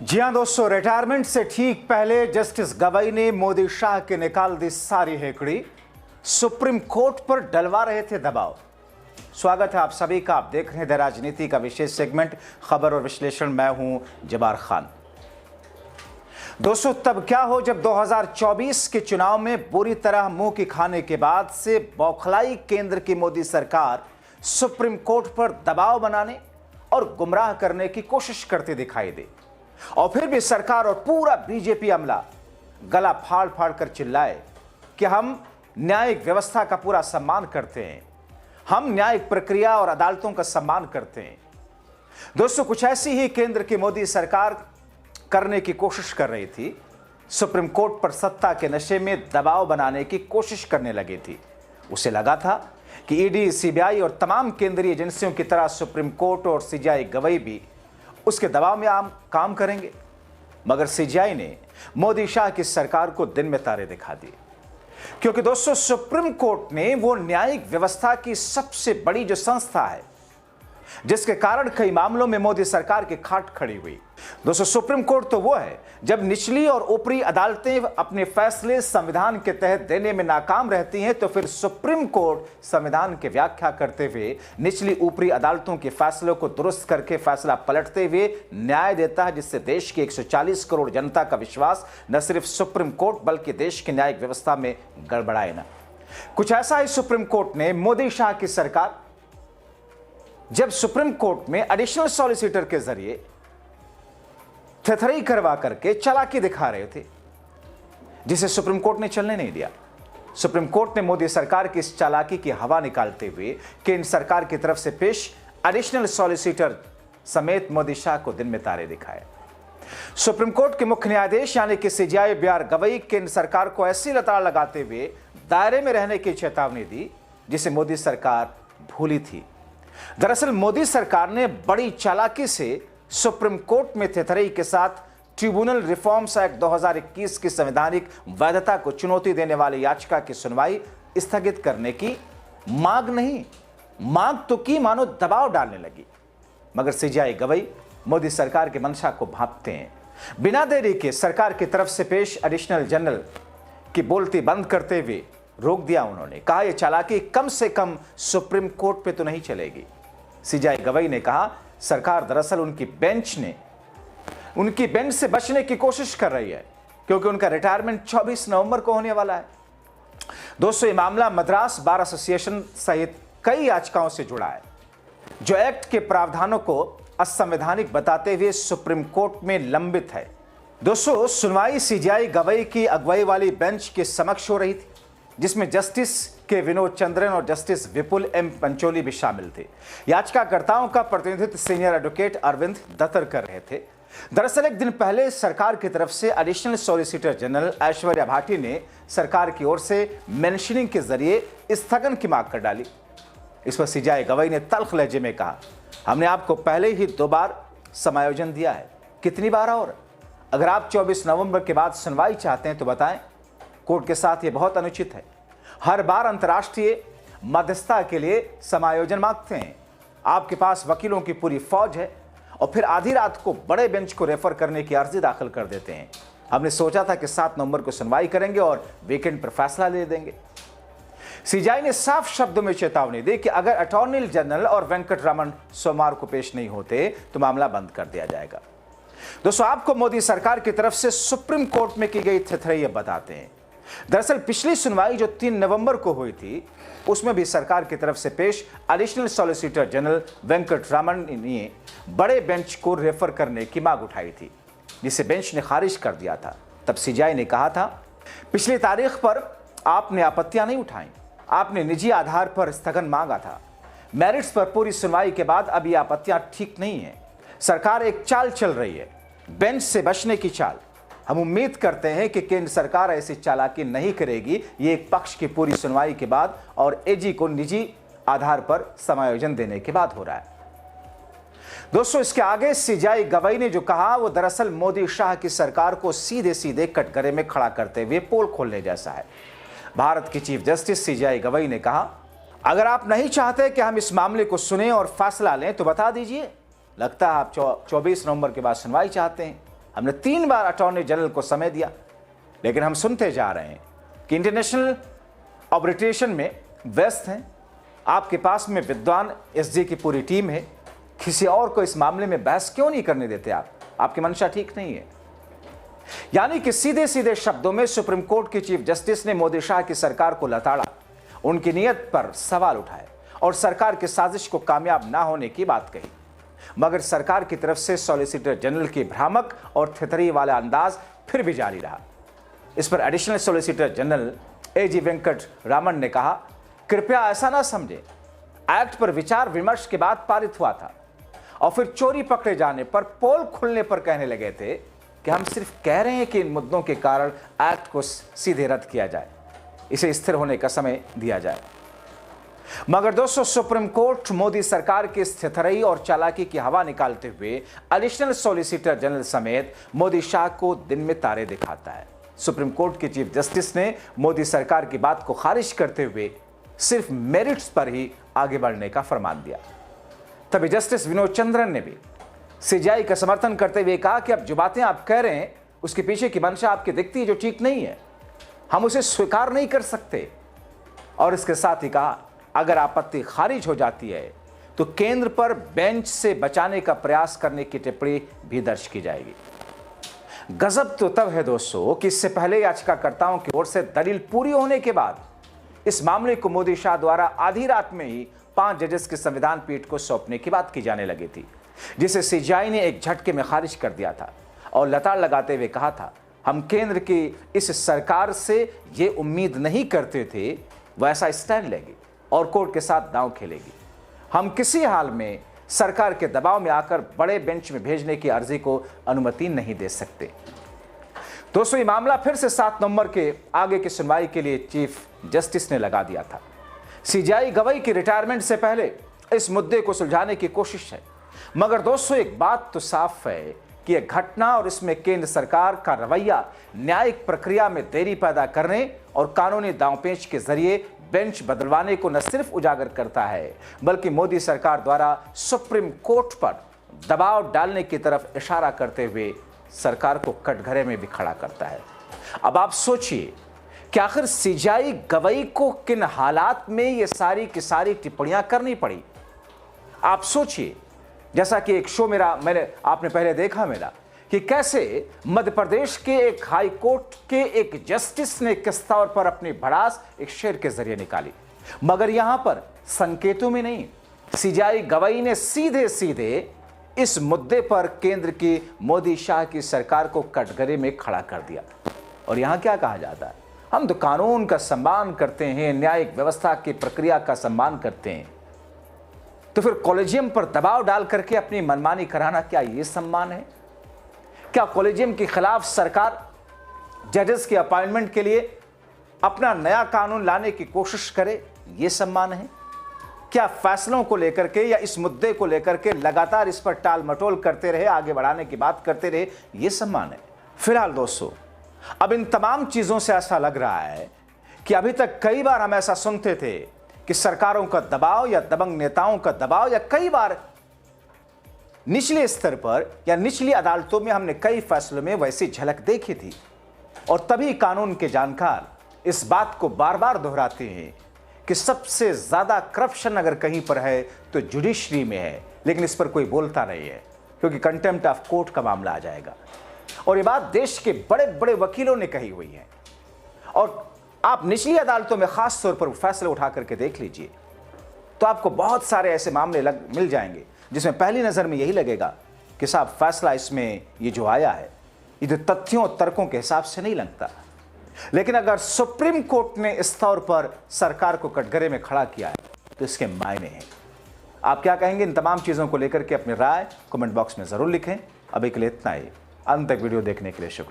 जी हां दोस्तों, रिटायरमेंट से ठीक पहले जस्टिस गवई ने मोदी शाह के निकाल दी सारी हेकड़ी, सुप्रीम कोर्ट पर डलवा रहे थे दबाव। स्वागत है आप सभी का। आप देख रहे हैं द राजनीति का विशेष सेगमेंट खबर और विश्लेषण। मैं हूं जबार खान। दोस्तों, तब क्या हो जब 2024 के चुनाव में बुरी तरह मुंह की खाने के बाद से बौखलाई केंद्र की मोदी सरकार सुप्रीम कोर्ट पर दबाव बनाने और गुमराह करने की कोशिश करती दिखाई दी, और फिर भी सरकार और पूरा बीजेपी अमला गला फाड़ फाड़ कर चिल्लाए कि हम न्यायिक व्यवस्था का पूरा सम्मान करते हैं, हम न्यायिक प्रक्रिया और अदालतों का सम्मान करते हैं। दोस्तों, कुछ ऐसी ही केंद्र की मोदी सरकार करने की कोशिश कर रही थी। सुप्रीम कोर्ट पर सत्ता के नशे में दबाव बनाने की कोशिश करने लगी थी। उसे लगा था कि ईडी, सीबीआई और तमाम केंद्रीय एजेंसियों की तरह सुप्रीम कोर्ट और सीजेआई गवई भी उसके दबाव में आम काम करेंगे। मगर सीजेआई ने मोदी शाह की सरकार को दिन में तारे दिखा दिए, क्योंकि दोस्तों सुप्रीम कोर्ट ने वो न्यायिक व्यवस्था की सबसे बड़ी जो संस्था है, जिसके कारण कई मामलों में मोदी सरकार की खाट खड़ी हुई। दोस्तों, सुप्रीम कोर्ट तो वो है जब निचली और ऊपरी अदालतें अपने फैसले संविधान के तहत देने में नाकाम रहती हैं, तो फिर सुप्रीम कोर्ट संविधान की व्याख्या करते हुए निचली ऊपरी अदालतों के फैसलों को दुरुस्त करके फैसला पलटते हुए न्याय देता है, जिससे देश की 140 करोड़ जनता का विश्वास न सिर्फ सुप्रीम कोर्ट बल्कि देश की न्यायिक व्यवस्था में गड़बड़ाए ना। कुछ ऐसा ही सुप्रीम कोर्ट ने मोदी शाह की सरकार जब सुप्रीम कोर्ट में एडिशनल सॉलिसिटर के जरिए थेथरई करवा करके चालाकी दिखा रहे थे, जिसे सुप्रीम कोर्ट ने चलने नहीं दिया। सुप्रीम कोर्ट ने मोदी सरकार की इस चालाकी की हवा निकालते हुए केंद्र सरकार की तरफ से पेश एडिशनल सॉलिसिटर समेत मोदी शाह को दिन में तारे दिखाए। सुप्रीम कोर्ट के मुख्य न्यायाधीश यानी कि सीजेआई बीआर गवई केंद्र सरकार को ऐसी लताड़ लगाते हुए दायरे में रहने की चेतावनी दी, जिसे मोदी सरकार भूली थी। दरअसल मोदी सरकार ने बड़ी चालाकी से सुप्रीम कोर्ट में थेथरई के साथ ट्रिब्यूनल रिफॉर्म्स एक्ट 2021 की संवैधानिक वैधता को चुनौती देने वाली याचिका की सुनवाई स्थगित करने की मांग तो की, मानो दबाव डालने लगी। मगर सीजेआई गवई मोदी सरकार की मंशा को भांपते हैं। बिना देरी के सरकार की तरफ से पेश एडिशनल जनरल की बोलती बंद करते हुए रोक दिया। उन्होंने कहा यह चालाकी कम से कम सुप्रीम कोर्ट पे तो नहीं चलेगी। सीजेआई गवई ने कहा सरकार दरअसल उनकी बेंच से बचने की कोशिश कर रही है, क्योंकि उनका रिटायरमेंट 24 नवंबर को होने वाला है। दोस्तों, ये मामला मद्रास बार एसोसिएशन सहित कई याचिकाओं से जुड़ा है, जो एक्ट के प्रावधानों को असंवैधानिक बताते हुए सुप्रीम कोर्ट में लंबित है। दोस्तों, सुनवाई सीजेआई गवई की अगुवाई वाली बेंच के समक्ष हो रही थी, जिसमें जस्टिस के विनोद चंद्रन और जस्टिस विपुल एम पंचोली भी शामिल थे। याचिकाकर्ताओं का प्रतिनिधित्व सीनियर एडवोकेट अरविंद दत्तर कर रहे थे। दरअसल एक दिन पहले सरकार की तरफ से additional solicitor general Aishwarya Bhati ने सरकार की ओर से मेंशनिंग के जरिए स्थगन की मांग कर डाली। इस पर सीजेआई गवई ने तल्ख लहजे में कहा, हमने आपको पहले ही 2 बार समायोजन दिया है, कितनी बार और? अगर आप 24 नवंबर के बाद सुनवाई चाहते हैं तो बताएं। कोर्ट के साथ ये बहुत अनुचित है। हर बार अंतर्राष्ट्रीय मध्यस्थता के लिए समायोजन मांगते हैं। आपके पास वकीलों की पूरी फौज है और फिर आधी रात को बड़े बेंच को रेफर करने की अर्जी दाखिल कर देते हैं। हमने सोचा था कि 7 नवंबर को सुनवाई करेंगे और वीकेंड पर फैसला ले देंगे। सीजेआई ने साफ शब्दों में चेतावनी दी कि अगर अटॉर्नी जनरल और वेंकट रमन सोमवार को पेश नहीं होते तो मामला बंद कर दिया जाएगा। दोस्तों, आपको मोदी सरकार की तरफ से सुप्रीम कोर्ट में की गई थेथरई बताते हैं। दरअसल पिछली सुनवाई जो 3 नवंबर को हुई थी, उसमें भी सरकार की तरफ से पेश additional solicitor general Venkat Raman ने बड़े बेंच को रेफर करने की मांग उठाई थी, जिसे बेंच ने खारिज कर दिया था। तब सीजेआई ने कहा था, पिछली तारीख पर आपने आपत्तियां नहीं उठाई, आपने निजी आधार पर स्थगन मांगा था। मेरिट्स पर पूरी सुनवाई के बाद अब ये आपत्तियां ठीक नहीं है। सरकार एक चाल चल रही है, बेंच से बचने की चाल। हम उम्मीद करते हैं कि केंद्र सरकार ऐसी चालाकी नहीं करेगी। ये एक पक्ष की पूरी सुनवाई के बाद और एजी को निजी आधार पर समायोजन देने के बाद हो रहा है। दोस्तों, इसके आगे सीजेआई गवई ने जो कहा वो दरअसल मोदी शाह की सरकार को सीधे सीधे कटघरे में खड़ा करते हुए पोल खोलने जैसा है। भारत की चीफ जस्टिस सीजेआई गवई ने कहा, अगर आप नहीं चाहते कि हम इस मामले को सुने और फैसला लें तो बता दीजिए। लगता है आप 24 नवंबर के बाद सुनवाई चाहते हैं। हमने 3 बार अटॉर्नी जनरल को समय दिया, लेकिन हम सुनते जा रहे हैं कि इंटरनेशनल आर्बिट्रेशन में व्यस्त हैं। आपके पास में विद्वान एसजी की पूरी टीम है, किसी और को इस मामले में बहस क्यों नहीं करने देते आप? आपकी मंशा ठीक नहीं है। यानी कि सीधे सीधे शब्दों में सुप्रीम कोर्ट के चीफ जस्टिस ने मोदी शाह की सरकार को लताड़ा, उनकी नीयत पर सवाल उठाए और सरकार की साजिश को कामयाब ना होने की बात कही। मगर सरकार की तरफ से सॉलिसिटर जनरल की भ्रामक और थितरी वाला अंदाज फिर भी जारी रहा। इस पर एडिशनल सॉलिसिटर जनरल एजी वेंकट रामन ने कहा, कृपया ऐसा ना समझे, एक्ट पर विचार विमर्श के बाद पारित हुआ था और फिर चोरी पकड़े जाने पर, पोल खुलने पर कहने लगे थे कि हम सिर्फ कह रहे हैं कि इन मुद्दों के कारण एक्ट को सीधे रद्द किया जाए, इसे स्थिर होने का समय दिया जाए। मगर दोस्तों, सुप्रीम कोर्ट मोदी सरकार की स्थिरई और चालाकी की हवा निकालते हुए एडिशनल सॉलिसिटर जनरल समेत मोदी शाह को दिन में तारे दिखाता है। सुप्रीम कोर्ट के चीफ जस्टिस ने मोदी सरकार की बात को खारिज करते हुए सिर्फ मेरिट्स पर ही आगे बढ़ने का फरमान दिया। तभी जस्टिस विनोद चंद्रन ने भी सीजेआई का समर्थन करते हुए कहा कि अब जो बातें आप कह रहे हैं उसके पीछे की मंशा आपकी दिखती है जो ठीक नहीं है, हम उसे स्वीकार नहीं कर सकते। और इसके साथ ही कहा, अगर आपत्ति खारिज हो जाती है तो केंद्र पर बेंच से बचाने का प्रयास करने की टिप्पणी भी दर्ज की जाएगी। गजब तो तब है दोस्तों कि इससे पहले याचिकाकर्ताओं की ओर से दलील पूरी होने के बाद इस मामले को मोदी शाह द्वारा आधी रात में ही 5 जजेस की संविधान पीठ को सौंपने की बात की जाने लगी थी, जिसे सीजेआई ने एक झटके में खारिज कर दिया था और लताड़ लगाते हुए कहा था, हम केंद्र की इस सरकार से ये उम्मीद नहीं करते थे वह ऐसा स्टैंड लेगी और कोर्ट के साथ दांव खेलेगी। हम किसी हाल में सरकार के दबाव में आकर बड़े बेंच में भेजने की अर्जी को अनुमति नहीं दे सकते। दोस्तों, ये मामला फिर से 7 नवंबर के आगे की सुनवाई के लिए चीफ जस्टिस ने लगा दिया था। सीजेआई गवाई की रिटायरमेंट से पहले इस मुद्दे को सुलझाने की कोशिश है। मगर दोस्तों, एक बात तो साफ है कि यह घटना और इसमें केंद्र सरकार का रवैया न्यायिक प्रक्रिया में देरी पैदा करने और कानूनी दांवपेच के जरिए बेंच बदलवाने को न सिर्फ उजागर करता है, बल्कि मोदी सरकार द्वारा सुप्रीम कोर्ट पर दबाव डालने की तरफ इशारा करते हुए सरकार को कटघरे में भी खड़ा करता है। अब आप सोचिए कि आखिर सीजेआई गवाई को किन हालात में ये सारी की सारी टिप्पणियां करनी पड़ी। आप सोचिए, जैसा कि एक शो आपने पहले देखा मेरा, कि कैसे मध्य प्रदेश के एक हाई कोर्ट के एक जस्टिस ने किस तौर पर अपनी भड़ास एक शेर के जरिए निकाली। मगर यहां पर संकेतों में नहीं, सीजेआई गवाई ने सीधे सीधे इस मुद्दे पर केंद्र की मोदी शाह की सरकार को कटघरे में खड़ा कर दिया। और यहां क्या कहा जाता है, हम तो कानून का सम्मान करते हैं, न्यायिक व्यवस्था की प्रक्रिया का सम्मान करते हैं, तो फिर कॉलेजियम पर दबाव डाल करके अपनी मनमानी कराना क्या यह सम्मान है? क्या कॉलेजियम के खिलाफ सरकार जजेस के अपॉइंटमेंट के लिए अपना नया कानून लाने की कोशिश करे, यह सम्मान है? क्या फैसलों को लेकर के या इस मुद्दे को लेकर के लगातार इस पर टाल मटोल करते रहे, आगे बढ़ाने की बात करते रहे, यह सम्मान है? फिलहाल दोस्तों, अब इन तमाम चीजों से ऐसा लग रहा है कि अभी तक कई बार हम ऐसा सुनते थे कि सरकारों का दबाव या दबंग नेताओं का दबाव, या कई बार निचले स्तर पर या निचली अदालतों में हमने कई फैसलों में वैसी झलक देखी थी। और तभी कानून के जानकार इस बात को बार बार दोहराते हैं कि सबसे ज्यादा करप्शन अगर कहीं पर है तो जुडिशरी में है, लेकिन इस पर कोई बोलता नहीं है क्योंकि कंटेम्प्ट ऑफ कोर्ट का मामला आ जाएगा। और ये बात देश के बड़े बड़े वकीलों ने कही हुई है। और आप निचली अदालतों में खास तौर पर फैसले उठा करके देख लीजिए तो आपको बहुत सारे ऐसे मामले मिल जाएंगे जिसमें पहली नजर में यही लगेगा कि साहब फैसला इसमें ये जो आया है ये तो तथ्यों और तर्कों के हिसाब से नहीं लगता। लेकिन अगर सुप्रीम कोर्ट ने इस तौर पर सरकार को कटघरे में खड़ा किया है तो इसके मायने हैं। आप क्या कहेंगे इन तमाम चीजों को लेकर के अपनी राय कमेंट बॉक्स में जरूर लिखें। अभी के लिए इतना ही। अंत तक वीडियो देखने के लिए शुक्रिया।